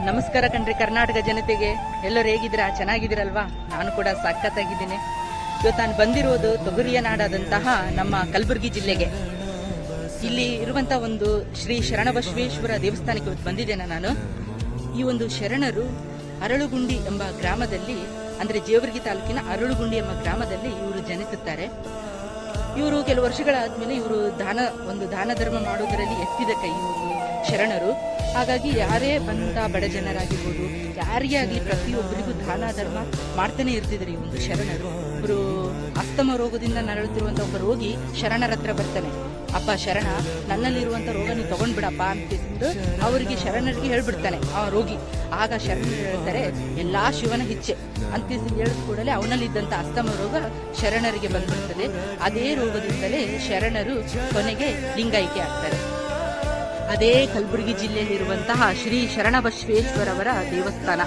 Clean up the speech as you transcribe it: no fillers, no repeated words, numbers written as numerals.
ನಮಸ್ಕಾರ ಕಣ್ರಿ ಕರ್ನಾಟಕ ಜನತೆಗೆ. ಎಲ್ಲರೂ ಹೇಗಿದ್ದೀರಾ? ಚೆನ್ನಾಗಿದ್ದೀರಲ್ವಾ? ನಾನು ಕೂಡ ಸಖತ್ತಾಗಿದ್ದೀನಿ. ಇವತ್ತು ನಾನು ಬಂದಿರೋದು ತೊಗರಿಯ ನಾಡಾದಂತಹ ನಮ್ಮ ಕಲಬುರಗಿ ಜಿಲ್ಲೆಗೆ. ಇಲ್ಲಿ ಇರುವಂತಹ ಒಂದು ಶ್ರೀ ಶರಣಬಸವೇಶ್ವರ ದೇವಸ್ಥಾನಕ್ಕೆ ಇವತ್ತು ಬಂದಿದ್ದೇನೆ ನಾನು. ಈ ಒಂದು ಶರಣರು ಅರಳುಗುಂಡಿ ಎಂಬ ಗ್ರಾಮದಲ್ಲಿ, ಅಂದ್ರೆ ಜೇವರ್ಗಿ ತಾಲೂಕಿನ ಅರಳುಗುಂಡಿ ಎಂಬ ಗ್ರಾಮದಲ್ಲಿ ಇವರು ಜನಿಸುತ್ತಾರೆ. ಇವರು ಕೆಲವು ವರ್ಷಗಳಾದ್ಮೇಲೆ ಇವರು ದಾನ ಧರ್ಮ ಮಾಡೋದರಲ್ಲಿ ಎತ್ತಿದ ಕೈ ಇವರು ಶರಣರು. ಹಾಗಾಗಿ ಯಾರೇ ಬಂದ ಬಡ ಜನರಾಗಿರ್ಬೋದು, ಯಾರಿಗೇ ಆಗಲಿ ಪ್ರತಿಯೊಬ್ಬರಿಗೂ ದಾನ ಧರ್ಮ ಮಾಡ್ತಾನೆ ಇರ್ತಿದ್ರು ಈ ಒಂದು ಶರಣರು. ಇವರು ಅಸ್ತಮ ರೋಗದಿಂದ ನರಳುತ್ತಿರುವಂತ ಒಬ್ಬ ರೋಗಿ ಶರಣರ ಹತ್ರ ಬರ್ತಾನೆ. ಅಪ್ಪ ಶರಣ, ನನ್ನಲ್ಲಿರುವಂತ ರೋಗ ನೀವು ತಗೊಂಡ್ಬಿಡಪ್ಪ ಅಂತಿದ್ದು ಅವರಿಗೆ ಶರಣರಿಗೆ ಹೇಳ್ಬಿಡ್ತಾನೆ ಆ ರೋಗಿ. ಆಗ ಶರಣರು ಹೇಳ್ತಾರೆ, ಎಲ್ಲಾ ಶಿವನ ಇಚ್ಛೆ ಅಂತ ಹೇಳಿದ ಕೂಡಲೇ ಅವನಲ್ಲಿದ್ದಂತ ಅಸ್ತಮ ರೋಗ ಶರಣರಿಗೆ ಬಂದ್ಬಿಡ್ತದೆ. ಅದೇ ರೋಗದಿಂದಲೇ ಶರಣರು ಕೊನೆಗೆ ಲಿಂಗೈಕ್ಯ ಆಗ್ತಾರೆ. ಅದೇ ಕಲಬುರಗಿ ಜಿಲ್ಲೆಯಲ್ಲಿರುವಂತಹ ಶ್ರೀ ಶರಣಬಸವೇಶ್ವರವರ ದೇವಸ್ಥಾನ.